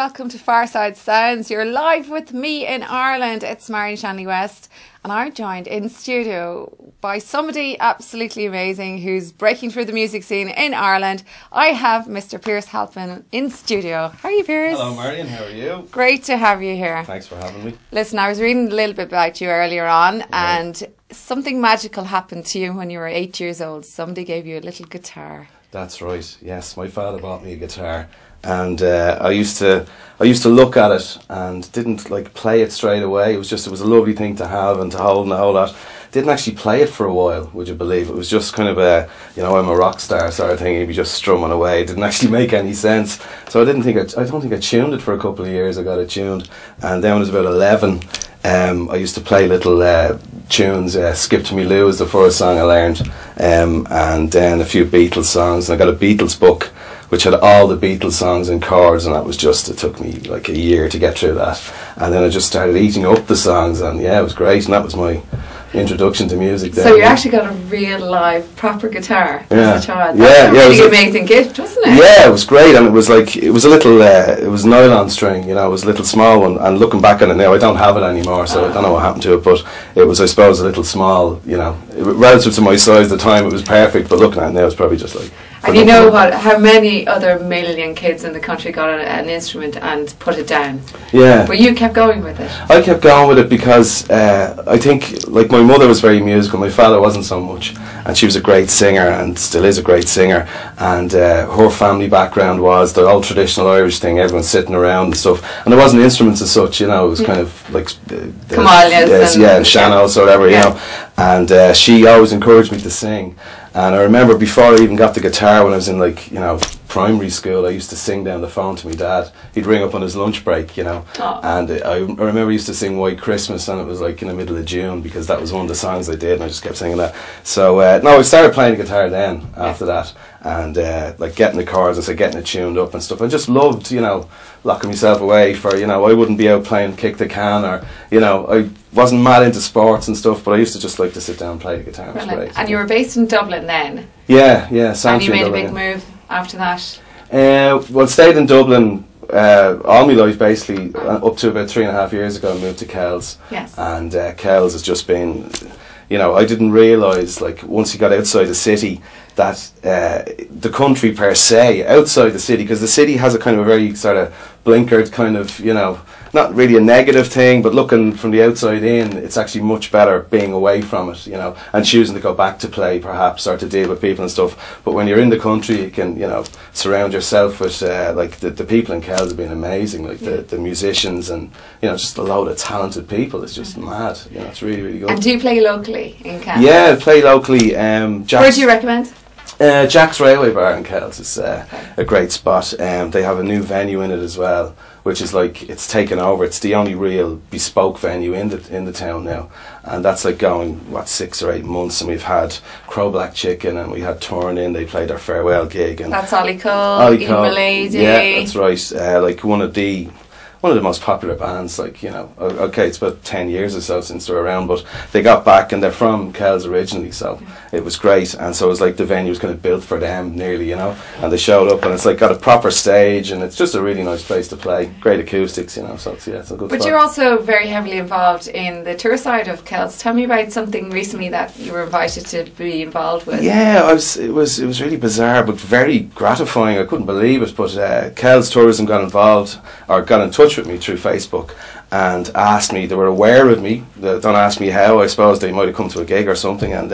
welcome to Fireside Sounds. You're live with me in Ireland. It's Marian, Shanley West, and I'm joined in studio by somebody absolutely amazing who's breaking through the music scene in Ireland. I have Mr. Piers Halpin in studio. How are you, Piers? Hello, Marian. How are you? Great to have you here. Thanks for having me. Listen, I was reading a little bit about you earlier on, and something magical happened to you when you were 8 years old. Somebody gave you a little guitar. That's right. Yes, my father bought me a guitar, and I used to look at it and didn't like play it straight away. It was a lovely thing to have and to hold and all that. Didn't actually play it for a while, would you believe? It was just kind of a, I'm a rock star sort of thing. You'd be just strumming away. It didn't actually make any sense. So I don't think I tuned it for a couple of years. I got it tuned, and then when I was about 11, I used to play little tunes. Skip to Me Lou was the first song I learned, and then a few Beatles songs. And I got a Beatles book which had all the Beatles songs in chords, and it took me like a year to get through that. And then I just started eating up the songs, and yeah, it was great. And that was my introduction to music there. So you actually got a real live proper guitar as a child. That's a really amazing gift, wasn't it? Yeah, it was great, and it was a little it was nylon string, it was a little small one, and looking back on it now I don't have it anymore, so I don't know what happened to it, but it was, I suppose, a little small, relative to my size at the time it was perfect, but looking at it now it's probably just like. And you know how many other million kids in the country got an instrument and put it down? Yeah. But you kept going with it. I kept going with it because I think, like, my mother was very musical, my father wasn't so much, and she was a great singer and still is a great singer, and her family background was the old traditional Irish thing, everyone sitting around and stuff, and there wasn't instruments as such, it was kind of like and Shanley or whatever, and she always encouraged me to sing. And I remember before I even got the guitar, when I was in primary school, I used to sing down the phone to my dad. He'd ring up on his lunch break, and I remember I used to sing White Christmas, and it was like in the middle of June, because that was one of the songs I did, and I just kept singing that. So I started playing the guitar then after that, and like getting the chords and getting it tuned up and stuff. I just loved, locking myself away for, I wouldn't be out playing kick the can, or I wasn't mad into sports and stuff, but I used to just like to sit down and play the guitar. It was great. And you were based in Dublin then? Yeah. And you made a big move after that? Well, stayed in Dublin all my life, basically, up to about 3.5 years ago. I moved to Kells. Yes. And Kells has just been, I didn't realise, like, once you got outside the city, that the country per se, outside the city, because the city has a kind of a very sort of blinkered kind of, not really a negative thing, but looking from the outside in, it's actually much better being away from it, and choosing to go back to play perhaps, or to deal with people and stuff. But when you're in the country, you can, surround yourself with, like, the people in Kells have been amazing, like the musicians, and, just a load of talented people. It's just mad, it's really, really good. And do you play locally in Kells? Yeah, I play locally. Where do you recommend? Jack's Railway Bar in Kells is a great spot. They have a new venue in it as well, which is like, it's taken over. It's the only real bespoke venue in the town now, and that's like going 6 or 8 months. And we've had Crow Black Chicken, and we had Torn In. They played their farewell gig, and that's Ollie Cole, Milady. Yeah, that's right. Like one of the most popular bands, like, okay, it's about 10 years or so since they're around, but they got back, and they're from Kells originally, so it was great. And so it was like the venue was kind of built for them nearly, and they showed up, and it's like got a proper stage, and it's just a really nice place to play. Great acoustics, so it's a good But spot. You're also very heavily involved in the tour side of Kells. Tell me about something recently that you were invited to be involved with. Yeah, it was really bizarre, but very gratifying. I couldn't believe it, but Kells Tourism got involved, or got in touch with me through Facebook, and asked me, they were aware of me, don't ask me how, I suppose they might have come to a gig or something, and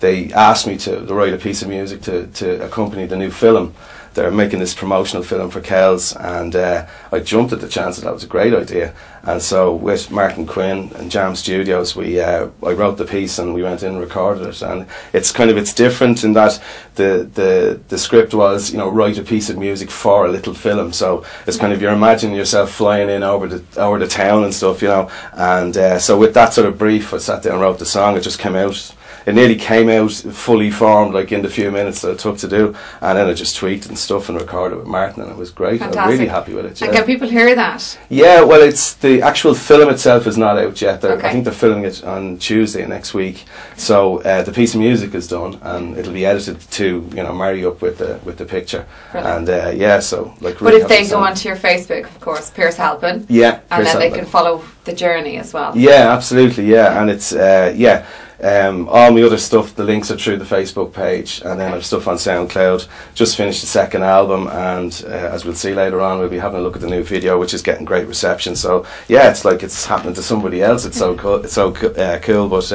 they asked me to write a piece of music to accompany the new film. They're making this promotional film for Kells, and I jumped at the chance that was a great idea. And so with Martin Quinn and Jam Studios, I wrote the piece, and we went in and recorded it. And it's different in that the script was, write a piece of music for a little film. So it's kind of, you're imagining yourself flying in over the town and stuff, And so with that sort of brief, I sat down and wrote the song. It just came out it nearly came out fully formed, like in the few minutes that it took to do, and then I just tweaked and stuff and recorded with Martin, and it was great. Fantastic. I'm really happy with it. Yeah. And can people hear that? Yeah, well, it's the actual film itself is not out yet. Okay. I think they're filming it on Tuesday next week. So the piece of music is done, and it'll be edited to, you know, marry up with the picture. Brilliant. And yeah, so like. But if they go onto your Facebook, of course, Pierce Halpin. Yeah, and Pierce then Halpin. they can follow the journey as well. Yeah, absolutely. Yeah, and it's yeah. All my other stuff, the links are through the Facebook page, and then I've stuff on SoundCloud. Just finished the second album, and as we'll see later on, we'll be having a look at the new video, which is getting great reception. So yeah, it's like it's happening to somebody else. It's so cool. It's so cool, but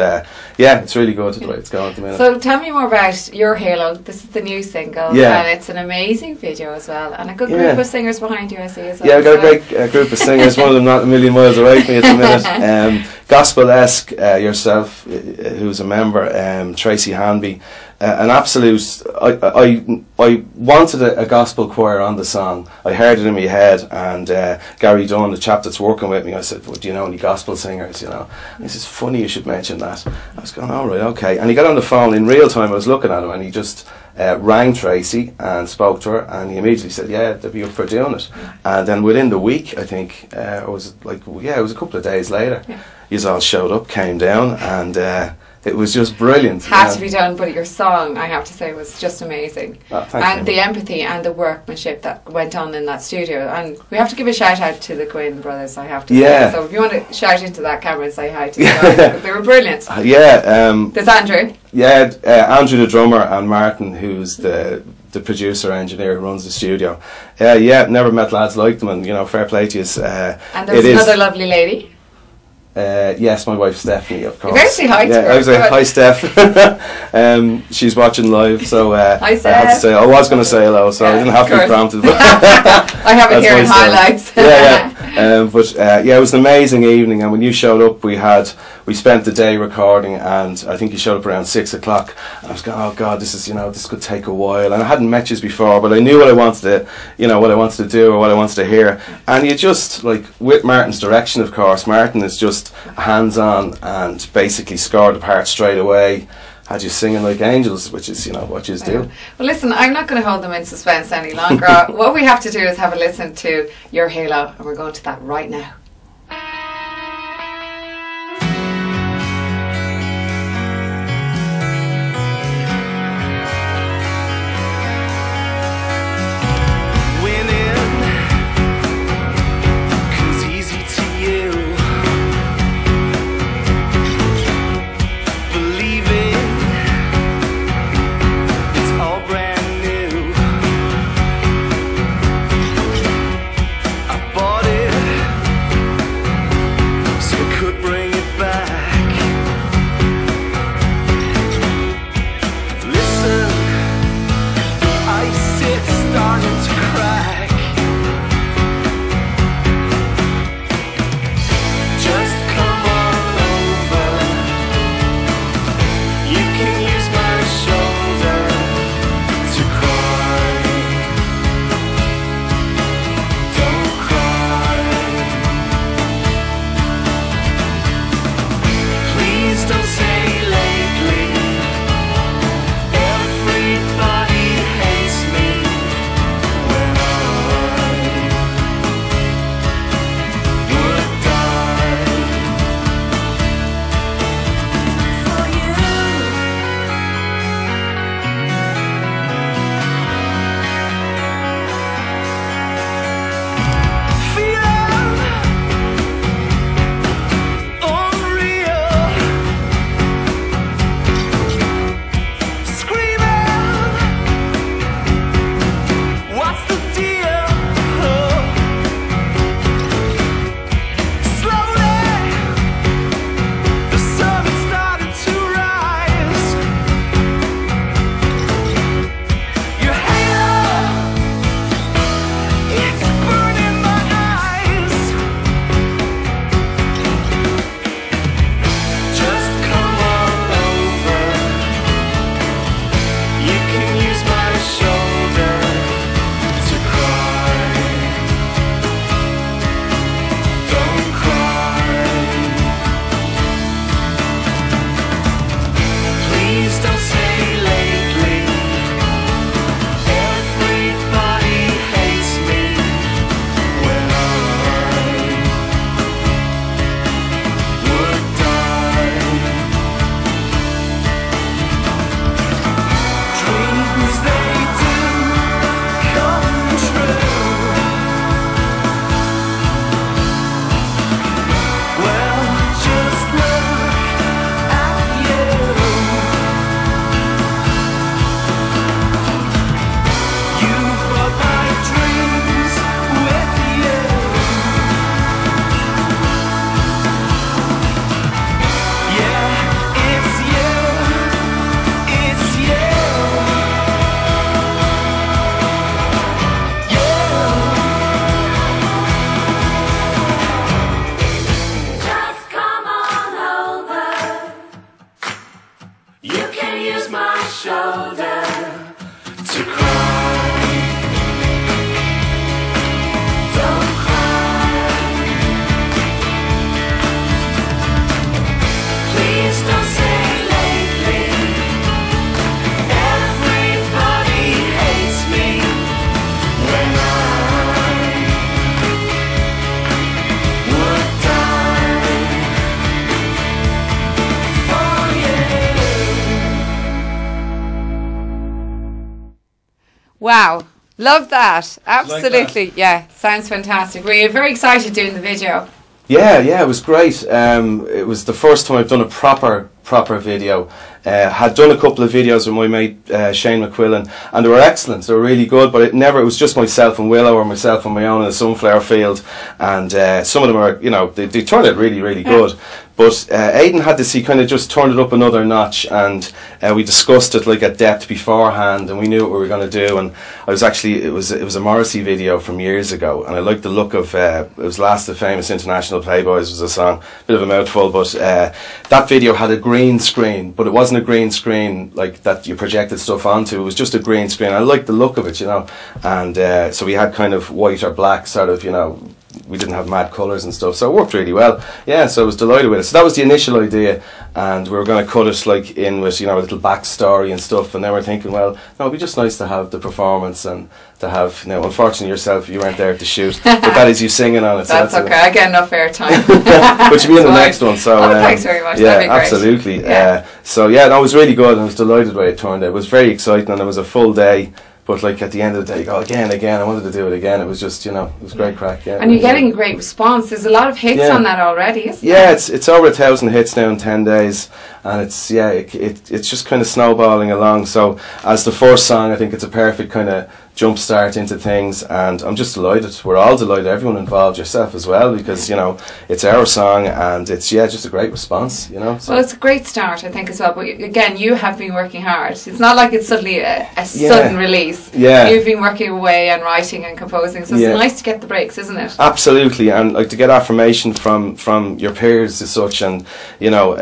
yeah, it's really good the way it's going at the minute. So tell me more about Your Halo. This is the new single, Yeah. and it's an amazing video as well, and a good group of singers behind you, I see as well. Yeah, I've got a great group of singers. One of them not a million miles away from me at the minute. Gospel-esque, yourself, who's a member, Tracy Hanby, an absolute. I wanted a gospel choir on the song. I heard it in my head, and Gary Dunn, the chap that's working with me, I said, well, "Do you know any gospel singers?" You know, and he says, "Funny you should mention that." I was going, "All right, okay." And he got on the phone in real time. I was looking at him, and he just rang Tracy and spoke to her, and he immediately said, "Yeah, they'd be up for doing it." And then within the week, I think, it was like, yeah, it was a couple of days later. Yeah. Yous all showed up, came down, and it was just brilliant. Had to be done, but your song, I have to say, was just amazing. Oh, thanks, and the empathy and the workmanship that went on in that studio. And we have to give a shout out to the Gwynn brothers, I have to say. So if you want to shout into that camera and say hi to the guys, because they were brilliant. Yeah. There's Andrew. Yeah, Andrew the drummer, and Martin, who's the producer engineer who runs the studio. Yeah, never met lads like them, and you know, fair play to you. And there's another lovely lady. Yes, my wife Stephanie, of course. You better say hi to her. I was like, "Hi, Steph." She's watching live, so hi, I have to say, I was going to say hello, so I didn't have to be prompted. But I have it here in highlights. But yeah, it was an amazing evening, and when you showed up, we spent the day recording, and I think you showed up around 6 o'clock. And I was going, "Oh God, this could take a while." And I hadn't met you before, but I knew what I wanted to do, or what I wanted to hear. And you just, like, with Martin's direction, of course, Martin is just hands-on and basically scored the part straight away. Had you singing like angels, which is, you know, what you do. Well, listen, I'm not going to hold them in suspense any longer. What we have to do is have a listen to Your Halo, and we're going to that right now. Wow. Love that. Absolutely. Like that? Yeah. Sounds fantastic. Were you very excited doing the video? Yeah, it was great. It was the first time I've done a proper video. Had done a couple of videos with my mate Shane McQuillan, and they were excellent. They were really good, but it was just myself and Willow, or myself on my own in a sunflower field, and some of them are, you know, they turned out really, really good. But Aidan had this, he kind of just turned it up another notch, and we discussed it like at depth beforehand, and we knew what we were going to do. And I was actually, it was a Morrissey video from years ago, and I liked the look of, it was Last of the Famous International Playboys was a song, bit of a mouthful, but that video had a green screen, but it wasn't a green screen like that you projected stuff onto, it was just a green screen. I liked the look of it, you know, and so we had kind of white or black sort of, you know, we didn't have mad colours and stuff, so it worked really well. Yeah, so I was delighted with it. So that was the initial idea, and we were going to cut it like in with, you know, a little backstory and stuff, and then we're thinking, well, no, it'd be just nice to have the performance and to have, you know, unfortunately yourself, you weren't there to shoot, but that is you singing on it. That's so okay, I get enough airtime. But you'll be in the next one, so... thanks very much, yeah, that'd be great. Absolutely. So yeah, no, it was really good, and I was delighted the way it turned out. It was very exciting, and it was a full day. But like at the end of the day, you go again. I wanted to do it again. It was just, you know, it was great crack. Yeah. And you're getting a great response. There's a lot of hits on that already, isn't there? Yeah, it's over 1,000 hits now in 10 days, and it's it's just kind of snowballing along. So as the first song, I think it's a perfect kind of jump start into things, and I'm just delighted. We're all delighted, everyone involved, yourself as well, because, you know, it's our song, and it's just a great response, you know. So. Well, it's a great start, I think, as well, but again, you have been working hard. It's not like it's suddenly a sudden release. Yeah. You've been working away and writing and composing, so it's nice to get the breaks, isn't it? Absolutely, and like to get affirmation from your peers as such, and, you know,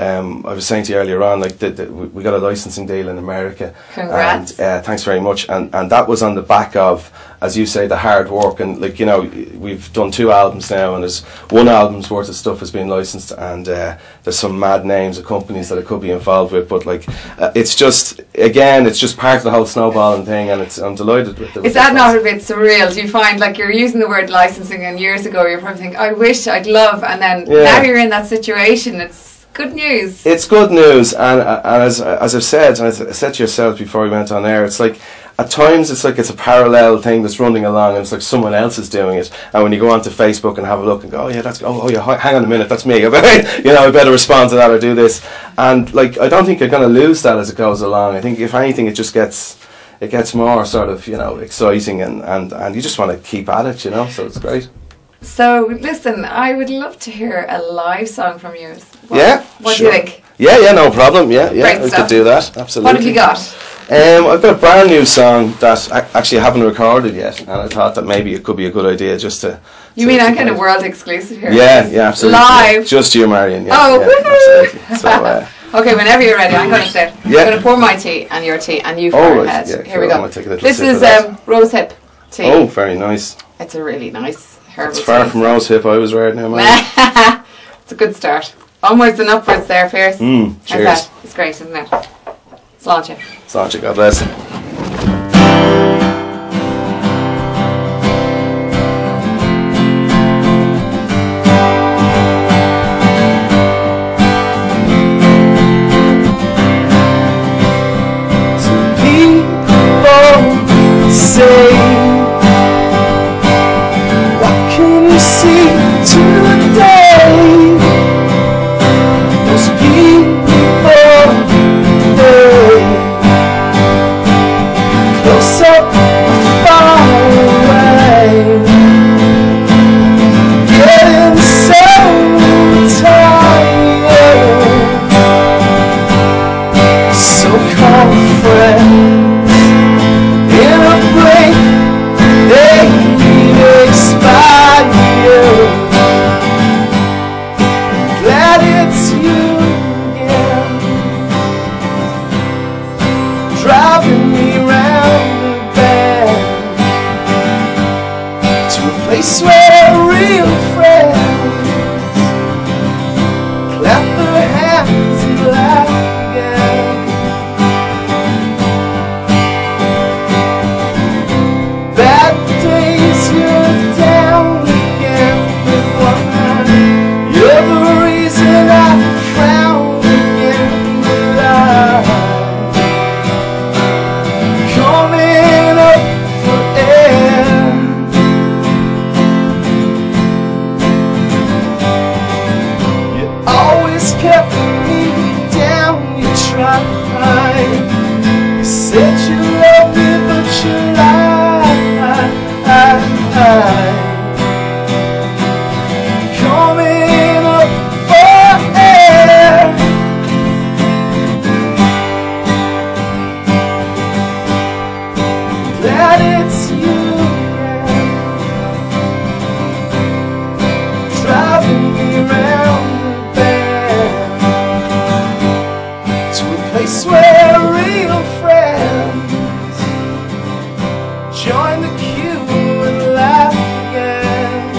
I was saying to you earlier on, like we got a licensing deal in America. Congrats. And thanks very much, and that was on the back of, as you say, the hard work, and like, you know, we've done 2 albums now, and there's 1 album's worth of stuff has been licensed, and there's some mad names of companies that it could be involved with, but like it's just, again, it's just part of the whole snowballing thing, and I'm delighted with it. Is that not a bit surreal? Do you find, like, you're using the word licensing, and years ago you're probably thinking, I wish, I'd love, and then now you're in that situation. It's good news. It's good news, and as I've said, and I said to yourself before we went on air, it's like, at times it's like it's a parallel thing that's running along, and it's like someone else is doing it, and when you go onto Facebook and have a look and go, oh yeah, that's, oh yeah, hang on a minute, that's me, you know, I better respond to that or do this, and like, I don't think you're going to lose that as it goes along. I think if anything, it just gets more sort of, you know, exciting, and you just want to keep at it, you know, so it's great. So listen, I would love to hear a live song from you. What sure. do you think? Yeah, no problem. Yeah, great we stuff. could do that, absolutely. What have you got? I've got a brand new song that actually I haven't recorded yet, and I thought that maybe it could be a good idea just to... You mean I'm kind of world exclusive here? Yeah, absolutely. Live? Yeah. Just you, Marian. Yeah, absolutely. So, okay, whenever you're ready, I'm going to sit. I'm going to pour my tea and your tea, and you fire ahead. Yeah, here we go. This is rosehip tea. Oh, very nice. It's a really nice herbal It's far from rosehip I was right now, Marian. It's a good start. Onwards and upwards there, Fierce. Cheers. It's great, isn't it? Launch it. Launch it, God bless. Some people say, what can you see today? Those people, they kept me down, you tried. You said you loved me, but you lied. Coming up for air. Glad it's you, yeah, driving me round the bend to a place where real friends join the queue and laugh again.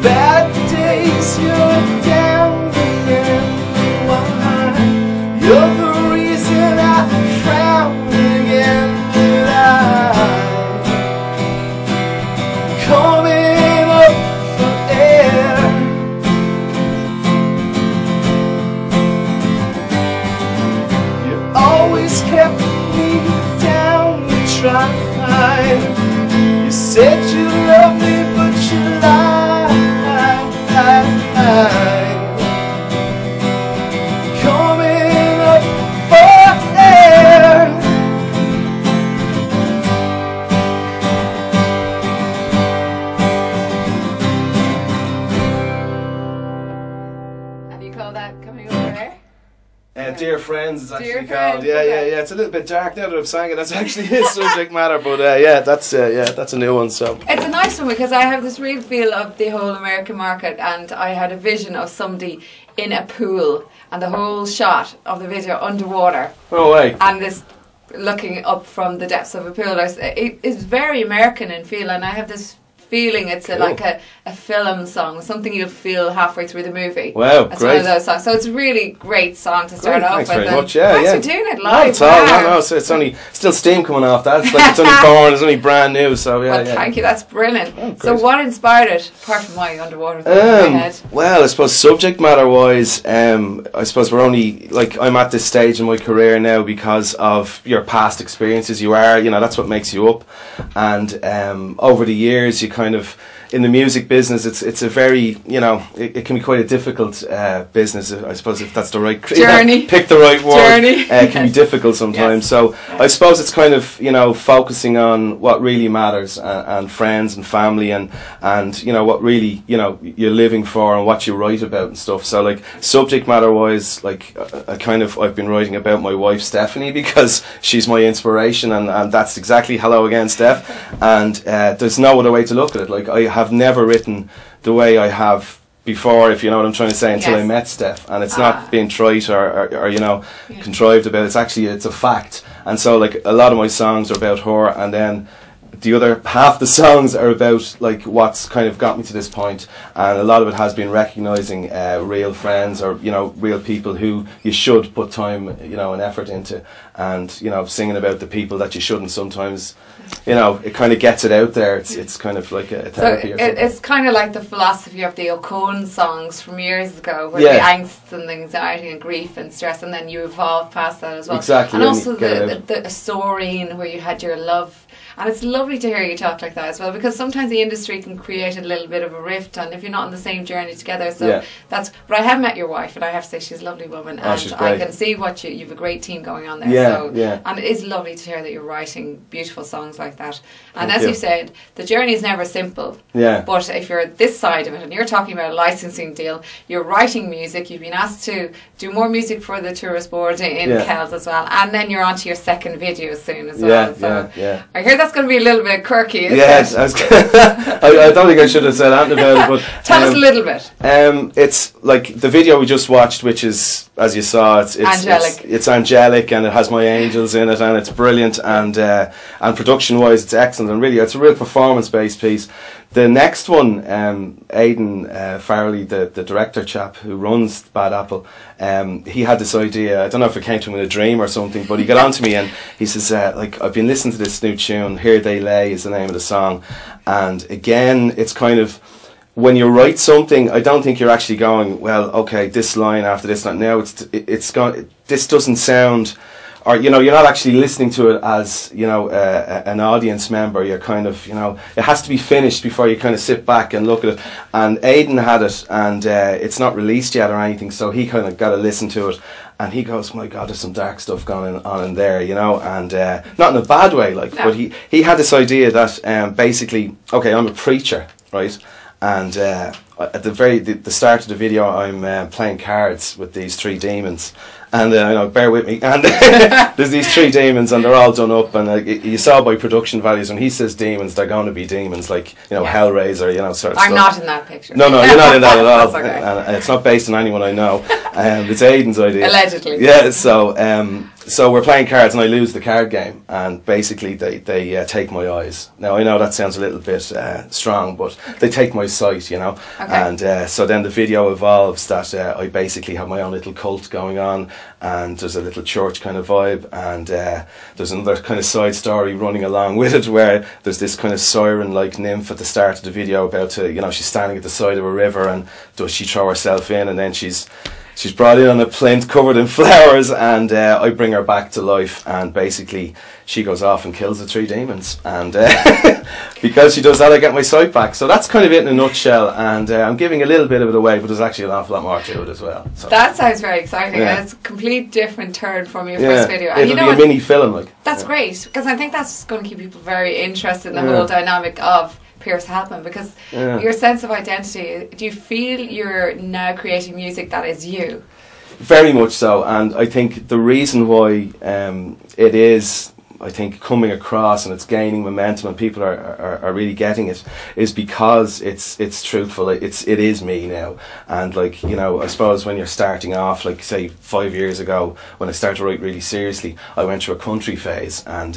Bad days, you're down again. You're the reason I frown again. Coming up for air. You always kept me down, you tried. You said you loved me, but you lied. Coming up for air. Have you called that coming over there? Dear Friends is actually Dear called. Friends, Yeah, okay. yeah, yeah. It's a little bit dark now that I've sang it. That's actually his subject matter, but yeah, that's a new one. So It's a nice one because I have this real feel of the whole American market, and I had a vision of somebody in a pool and the whole shot of the video underwater oh wait, and this looking up from the depths of a pool. It is very American in feel, and I have this feeling it's Cool. like a film song, something you'll feel halfway through the movie. Wow, it's great. one of those songs. So it's a really great song to start Great, off thanks with. very and much. Yeah, thanks yeah. for doing it Not live. at all. Wow. No, so it's only still steam coming off that. It's like it's only born. It's only brand new. So yeah, Well, yeah. thank you. That's brilliant. Oh, So great. what inspired it, apart from my underwater thing in my head? Well, I suppose subject matter wise, I suppose we're only like I'm at this stage in my career now because of your past experiences. You are, that's what makes you up, and over the years, you kind of. In the music business, it's a very, it can be quite a difficult business, I suppose, if that's the right Journey. pick the right word. Journey. It can be difficult sometimes. Yes. So I suppose it's kind of, focusing on what really matters and friends and family and what really, you're living for and what you write about and stuff. So like subject matter wise, like I've been writing about my wife Stephanie because she's my inspiration and that's exactly hello again Steph. And there's no other way to look at it. Like I have never written the way I have before, if you know what I'm trying to say, until Yes. I met Steph, and it's not being trite or contrived about. It's a fact, and so like a lot of my songs are about her, and then the other half the songs are about like what's kind of got me to this point, and a lot of it has been recognising real friends or real people who you should put time and effort into, and singing about the people that you shouldn't sometimes. It kind of gets it out there. It's kind of like a therapy or something. It's kind of like the philosophy of the O'Cone songs from years ago, where Yeah. the angst and the anxiety and grief and stress, and then you evolve past that as well. Exactly, And and also you get it the Storeen, where you had your love. And it's lovely to hear you talk like that as well, because sometimes the industry can create a little bit of a rift, and if you're not on the same journey together, so Yeah. that's. But I have met your wife, and I have to say she's a lovely woman, Oh, and she's I great. can see what you've a great team going on there. Yeah, so, yeah. And it is lovely to hear that you're writing beautiful songs like that. And Thank as you. you said, the journey is never simple. Yeah. But if you're at this side of it and you're talking about a licensing deal, you're writing music, you've been asked to do more music for the tourist board in Yeah. Kells as well, and then you're on to your second video soon as Yeah, well. So yeah. I hear that's going to be a little bit quirky, isn't Yes, it? I don't think I should have said anything about it, but Tell us a little bit. It's like the video we just watched, which is, as you saw, it's Angelic. It's angelic, and it has my angels in it, and it's brilliant, and production wise, it's excellent, and really, it's a real performance based piece. The next one, Aidan Farrelly, the director chap who runs Bad Apple, he had this idea. I don't know if it came to him in a dream or something, but he got on to me and he says, I've been listening to this new tune, Here They Lay is the name of the song, and again, it's kind of, when you write something, I don't think you're actually going, well, okay, this line after this line. Now it's gone. This doesn't sound, or you know, you're not actually listening to it as, you know, an audience member. You're kind of, you know, it has to be finished before you kind of sit back and look at it. And Aidan had it, and it's not released yet or anything, so he kind of got to listen to it. And he goes, my God, there's some dark stuff going on in there, you know, and not in a bad way, like, but he had this idea that basically, okay, I'm a preacher, right, and at the start of the video, I'm playing cards with these 3 demons, and you know, bear with me, and there's these 3 demons, and they're all done up, and you saw by production values, when he says demons, they're going to be demons, like, you know, Hellraiser, you know, sort of stuff. I'm not in that picture. No, you're not in that at all. Okay. And it's not based on anyone I know. It's Aidan's idea. Allegedly. Yeah, so we're playing cards, and I lose the card game, and basically they take my eyes. Now, I know that sounds a little bit strong, but they take my sight, you know. Okay. And so then the video evolves that I basically have my own little cult going on, and there's a little church kind of vibe, and there's another kind of side story running along with it, where there's this kind of siren-like nymph at the start of the video about to, you know, she's standing at the side of a river, and does she throw herself in, and then she's brought in on a plinth covered in flowers, and I bring her back to life, and basically she goes off and kills the 3 demons, and because she does that, I get my sight back. So that's kind of it in a nutshell, and I'm giving a little bit of it away, but there's actually an awful lot more to it as well. So. That sounds very exciting. Yeah. It's a complete different turn from your first video. And It'll you know be a mini film, like. That's great, because I think that's going to keep people very interested in the whole dynamic of Pierce Halpin, because your sense of identity, do you feel you're now creating music that is you? Very much so, and I think the reason why it is, I think, coming across and it's gaining momentum and people are really getting it is because it's truthful. It is me now, and like, you know, I suppose when you're starting off, like say 5 years ago when I started to write really seriously, I went through a country phase, and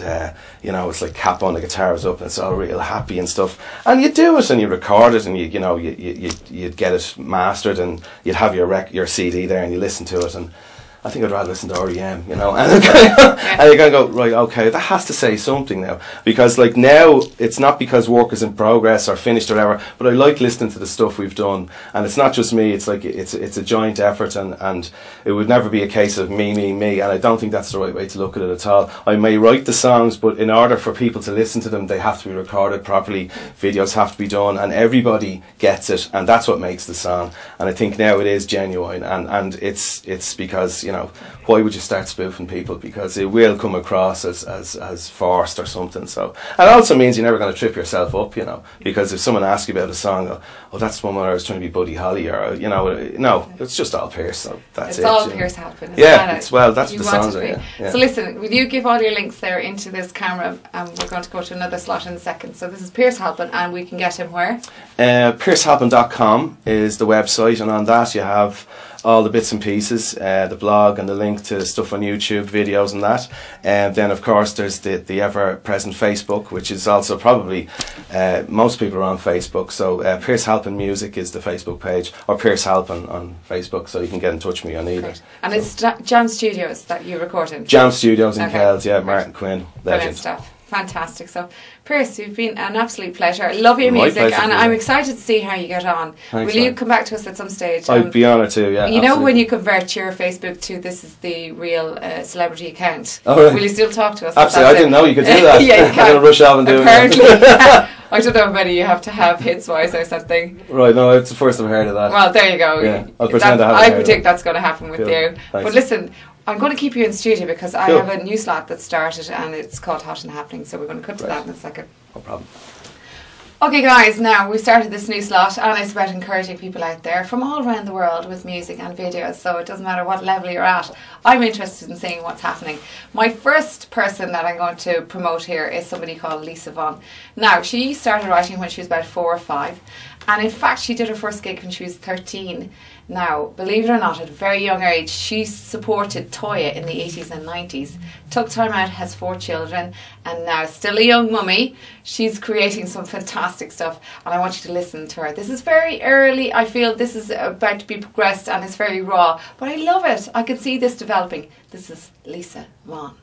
you know, it's like cap on, the guitar's up, and it's all real happy and stuff, and you do it and you record it, and you'd get it mastered, and you'd have your CD there, and you listen to it, and I think I'd rather listen to R.E.M., you know, and you're going to go, right, okay, that has to say something now, because like now, it's not because work is in progress or finished or whatever, but I like listening to the stuff we've done, and it's not just me, it's like, it's a joint effort, and it would never be a case of me, and I don't think that's the right way to look at it at all. I may write the songs, but in order for people to listen to them, they have to be recorded properly, videos have to be done, and everybody gets it, and that's what makes the song, and I think now it is genuine, and it's because, you know, why would you start spoofing people? Because it will come across as forced or something. So, and it also means you're never going to trip yourself up, you know, because if someone asks you about a song, oh, that's one where I was trying to be Buddy Holly, or, you know, no, it's just all Pierce, so that's it. It's all Pierce Halpin. Yeah, it's, well, that's the songs are, yeah. So listen, will you give all your links there into this camera, and we're going to go to another slot in a second. So this is Pierce Halpin, and we can get him where? PierceHalpin.com is the website, and on that you have all the bits and pieces, the blog and the link to stuff on YouTube, videos and that. And then of course there's the ever-present Facebook, which is also probably, most people are on Facebook, so Pierce Halpin Music is the Facebook page, or Pierce Halpin on Facebook, so you can get in touch with me on either. Great. And it's Jam Studios that you record in? Jam Studios in Kells, yeah, Martin Quinn, legend. Brilliant stuff. Fantastic. So, Pierce, you've been an absolute pleasure. I love your music, and I'm excited to see how you get on. Thanks, will you come back to us at some stage? I'd be honoured to, yeah. You know, when you convert your Facebook to this is the real celebrity account, oh, really? Will you still talk to us? Absolutely, I didn't know you could do that. Yeah, you can. I'm going to rush out and do it. Apparently. I don't know whether you have to have hits-wise or something. Right, no, it's the first I've heard of that. Well, there you go. Yeah, I'll pretend I predict that's going to happen with you. Thanks. But listen, I'm going to keep you in studio because I have a new slot that started, and it's called Hot and Happening, so we're going to cut to that in a second. No problem. Okay guys, now we've started this new slot, and it's about encouraging people out there from all around the world with music and videos, so it doesn't matter what level you're at. I'm interested in seeing what's happening. My first person that I'm going to promote here is somebody called Lisa Vaughan. Now, she started writing when she was about 4 or 5, and in fact she did her first gig when she was 13. Now, believe it or not, at a very young age, she supported Toya in the 80s and 90s, took time out, has 4 children, and now still a young mummy. She's creating some fantastic stuff, and I want you to listen to her. This is very early. I feel this is about to be progressed, and it's very raw, but I love it. I can see this developing. This is Lisa Vaughan.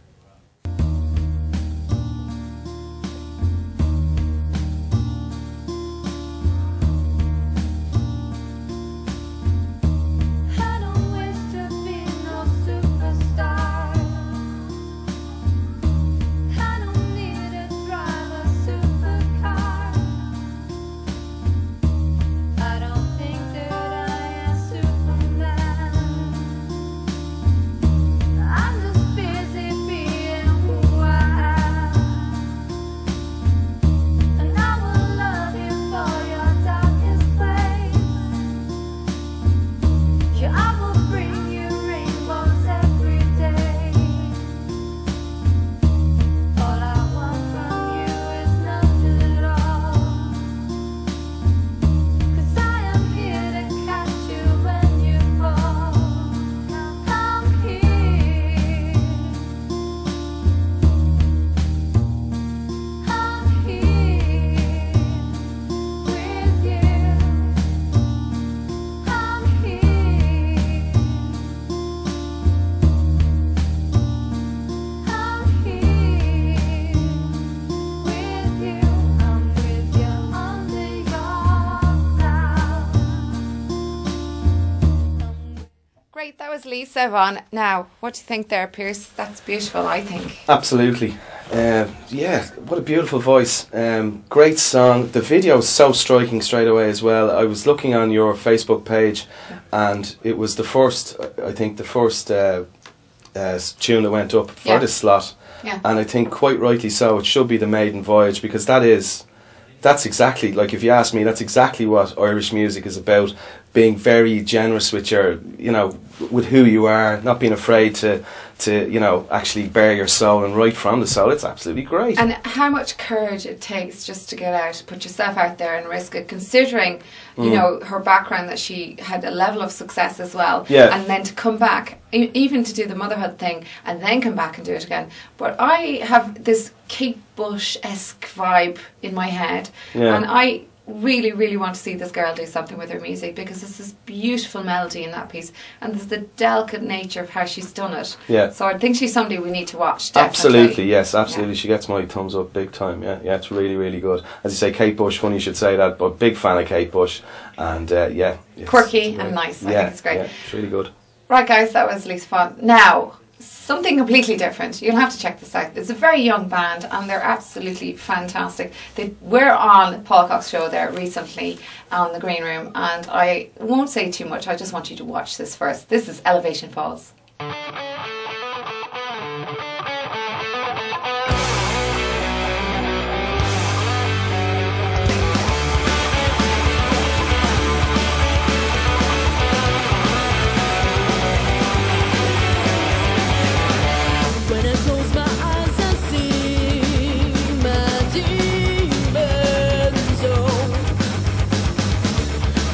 was Lisa Vaughan. Now, what do you think there, Pierce? That's beautiful, I think. Absolutely. Yeah, what a beautiful voice. Great song. The video is so striking straight away as well. I was looking on your Facebook page, and it was the first, I think, the first tune that went up for this slot. Yeah. And I think quite rightly so. It should be the maiden voyage, because that's exactly, like, if you ask me, that's exactly what Irish music is about. Being very generous with your, you know, with who you are, not being afraid to you know, actually bare your soul and write from the soul. It's absolutely great. And how much courage it takes just to get out, put yourself out there and risk it, considering, you know, her background, that she had a level of success as well. Yeah. And then to come back, even to do the motherhood thing, and then come back and do it again. But I have this Kate Bush-esque vibe in my head. Yeah. And I really, really want to see this girl do something with her music, because there's this beautiful melody in that piece, and there's the delicate nature of how she's done it. Yeah. So I think she's somebody we need to watch, definitely. Absolutely, yes, absolutely. Yeah. She gets my thumbs up big time, yeah. Yeah, it's really, really good. As you say, Kate Bush, funny you should say that, but big fan of Kate Bush, and yeah. Quirky and nice, I think it's great. Yeah, it's really good. Right, guys, that was Lisa Vaughan. Now, something completely different. You'll have to check this out. It's a very young band, and they're absolutely fantastic. They were on Paul Cox's show there recently on the Green Room, and I won't say too much. I just want you to watch this first. This is Elevation Falls.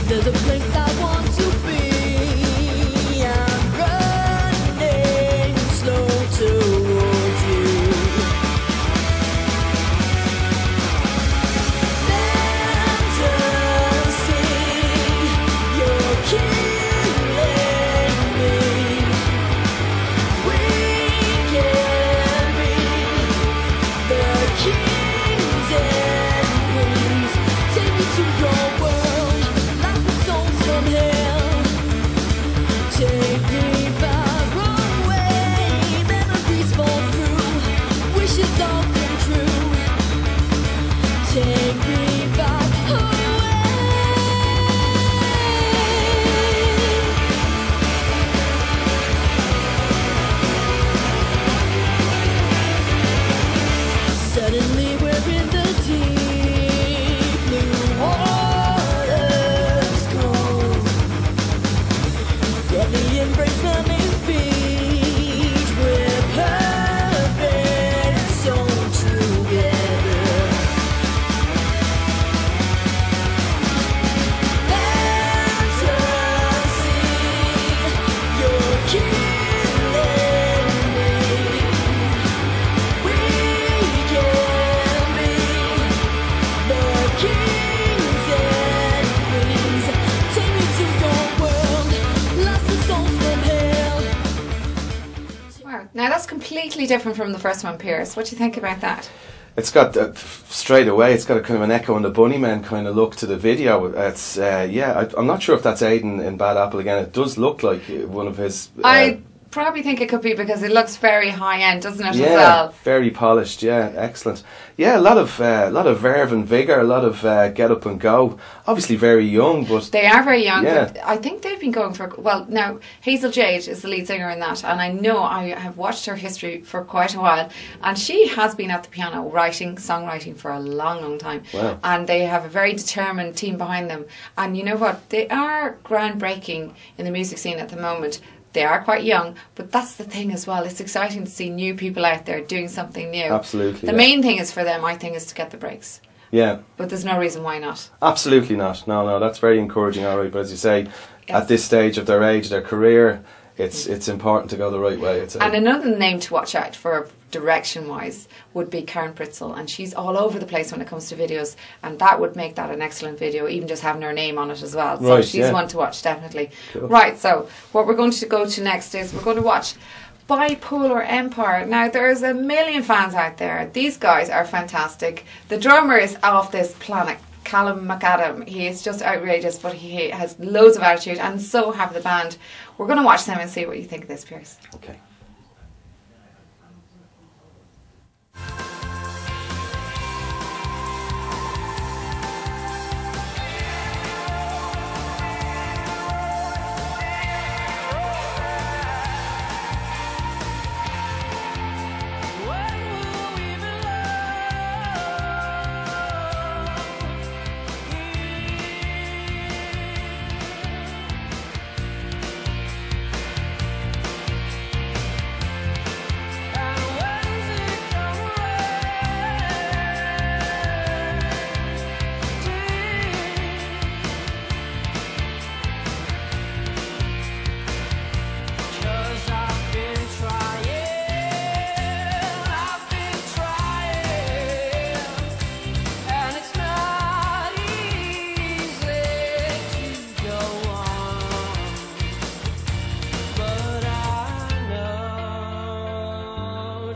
There's a place I want to be. I'm running slow towards you. Fantasy, you're killing me. We can be the kings and queens. Take me to your world. Take me far away, memories fall through, wishes all come true. Take me far away. Suddenly we're in the deep blue waters cold. Deadly embrace, numbing beach, we're perfect, so together. Fantasy, you're killing me. We can be the kings and queens. Take me to your world. Wow. Now that's completely different from the first one, Pierce. What do you think about that? It's got straight away. It's got a kind of an Echo and the Bunnymen kind of look to the video. It's I'm not sure if that's Aidan in Bad Apple again. It does look like one of his. I probably think it could be, because it looks very high end, doesn't it? Yeah, as well? Very polished. Yeah, excellent. Yeah, a lot of verve and vigor, a lot of get up and go. Obviously very young, but they are very young. Yeah. But I think they've been going for, well, now Hazel Jade is the lead singer in that, and I know I have watched her history for quite a while, and she has been at the piano writing, songwriting for a long, long time. Wow. And they have a very determined team behind them. And you know what? They are groundbreaking in the music scene at the moment. They are quite young, but that's the thing as well. It's exciting to see new people out there doing something new. Absolutely. The main thing is for them, I think, is to get the breaks. Yeah. But there's no reason why not. Absolutely not. No, that's very encouraging, all right. But as you say, at this stage of their age, their career, it's important to go the right way. And another name to watch out for, direction-wise, would be Karen Pritzel, and she's all over the place when it comes to videos, and that would make that an excellent video, even just having her name on it as well. So she's one to watch, definitely. Cool. Right, so what we're going to go to next is we're going to watch Bipolar Empire. Now, there's 1 million fans out there. These guys are fantastic. The drummer is off this planet. Callum McAdam. He is just outrageous, but he has loads of attitude, and so have the band. We're going to watch them and see what you think of this, Pierce. Okay.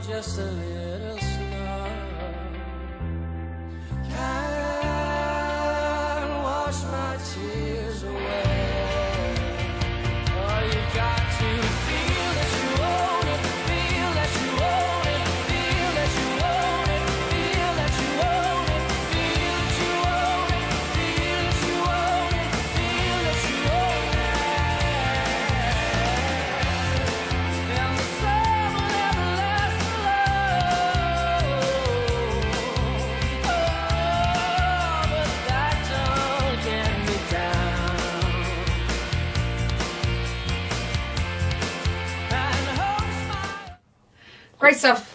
Just a little snow can wash my tears away. Oh, you got to feel that you own it, feel that you own it, feel that you own it, feel that you own it, feel that you own it, feel that you own it, feel that you own it. And the sun will never last Great stuff.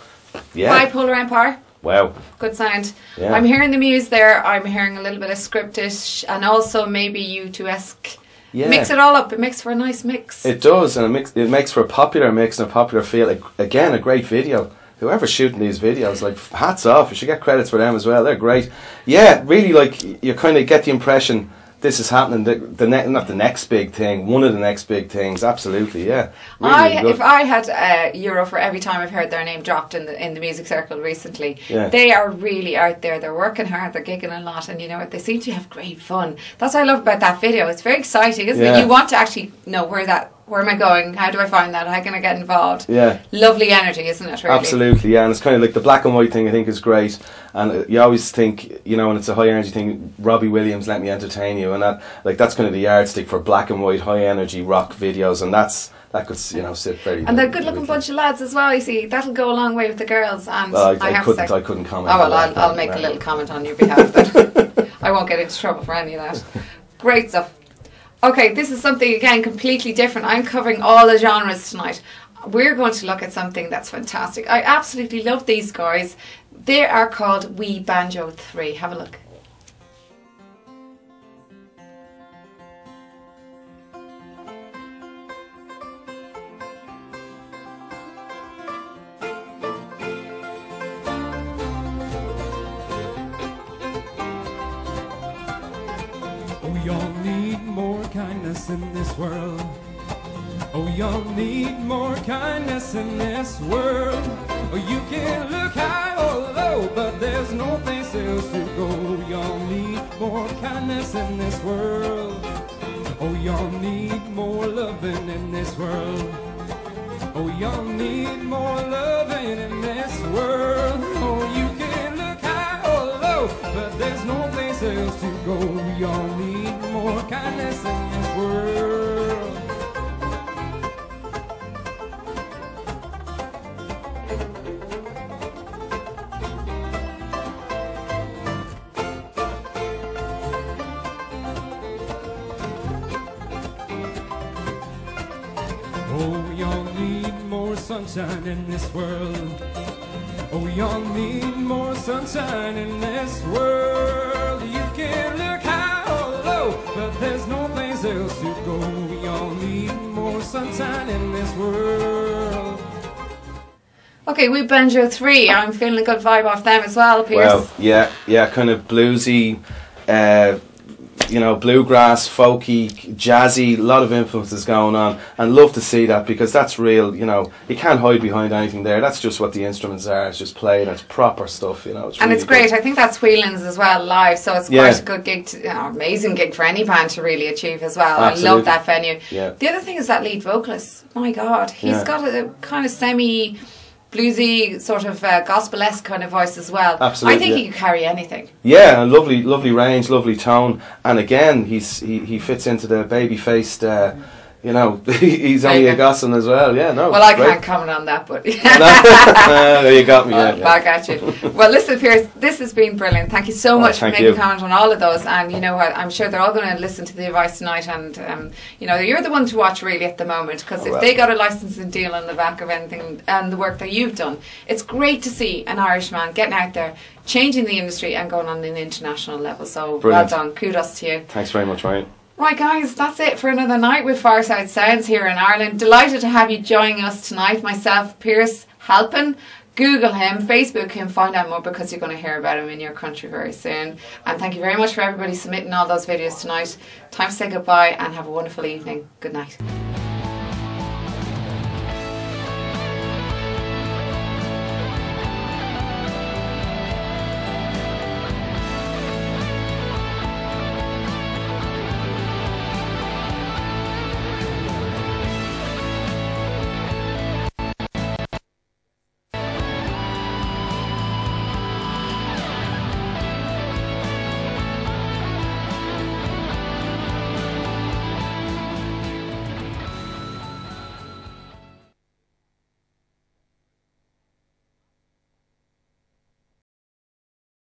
Yeah. Bipolar Empire. Wow. Good sound. Yeah. I'm hearing the muse there. I'm hearing a little bit of scriptish and also maybe U2-esque. Yeah. Mix it all up. It makes for a nice mix. It does, and it makes for a popular mix and a popular feel. Again, a great video. Whoever's shooting these videos, like, hats off. You should get credits for them as well. They're great. Yeah, really, like, you kind of get the impression this is happening. Not the next big thing. One of the next big things. Absolutely, yeah. Really good. If I had a euro for every time I've heard their name dropped in the music circle recently, Yeah. they are really out there. They're working hard. They're gigging a lot, and you know what? They seem to have great fun. That's what I love about that video. It's very exciting, isn't Yeah. it? You want to actually know where am I going? How do I find that? How can I get involved? Yeah. Lovely energy, isn't it? Really? Absolutely, yeah, and it's kind of like the black and white thing. I think is great, and you always think, you know, when it's a high energy thing, Robbie Williams, Let Me Entertain You, and that's kind of the yardstick for black and white high energy rock videos, and that could, you know, sit very. And they're a good looking bunch of lads as well. You see, that'll go a long way with the girls. And Well, I couldn't comment. Oh well, on that. I'll make a little comment on your behalf. Then I won't get into trouble for any of that. Great stuff. Okay, this is something again completely different. I'm covering all the genres tonight. We're going to look at something that's fantastic. I absolutely love these guys. They are called We Banjo 3. Have a look. We all need more kindness in this world. Oh, we all need more kindness in this world. Oh, you can look high or low, but there's no place else to go. We all need more kindness in this world. Oh, we all need more loving in this world. Oh, we all need more loving in this world. Oh, you can look high or low, but there's no place else to go. We all need more kindness in this world. Oh, we all need more sunshine in this world. Oh, we all need more sunshine in this world. You can look high or low, but there's no place else to go. We all need more sunshine in this world. Okay, We Banjo 3. I'm feeling a good vibe off them as well, Pierce. Well, yeah, kind of bluesy, you know, bluegrass, folky, jazzy, a lot of influences going on, and love to see that because that's real. You know, you can't hide behind anything there. That's just what the instruments are. It's just played. It's proper stuff. You know, it's and really it's great. good. I think that's Whelan's as well live, so it's quite a good gig, amazing gig for any band to really achieve as well. Absolutely. I love that venue. Yeah. The other thing is that lead vocalist. My God, he's got a kind of semi bluesy, sort of gospel-esque kind of voice as well. Absolutely, I think he could carry anything. Yeah, a lovely range, lovely tone, and again, he fits into the baby-faced. You know, he's only a Gosson as well. Yeah, no. Well, I can't comment on that, but you got me. Back at you. Well, listen, Pierce, this has been brilliant. Thank you so much for making a comment on all of those. And you know what? I'm sure they're all going to listen to the advice tonight. And you know, you're the one to watch really at the moment, because if they got a licensing deal on the back of anything and the work that you've done, it's great to see an Irishman getting out there, changing the industry, and going on an international level. So brilliant. Well done. Kudos to you. Thanks very much, Marian. Right guys, that's it for another night with Fireside Sounds here in Ireland. Delighted to have you joining us tonight. Myself, Pierce Halpin. Google him, Facebook him, find out more, because you're going to hear about him in your country very soon. And thank you very much for everybody submitting all those videos tonight. Time to say goodbye and have a wonderful evening. Good night.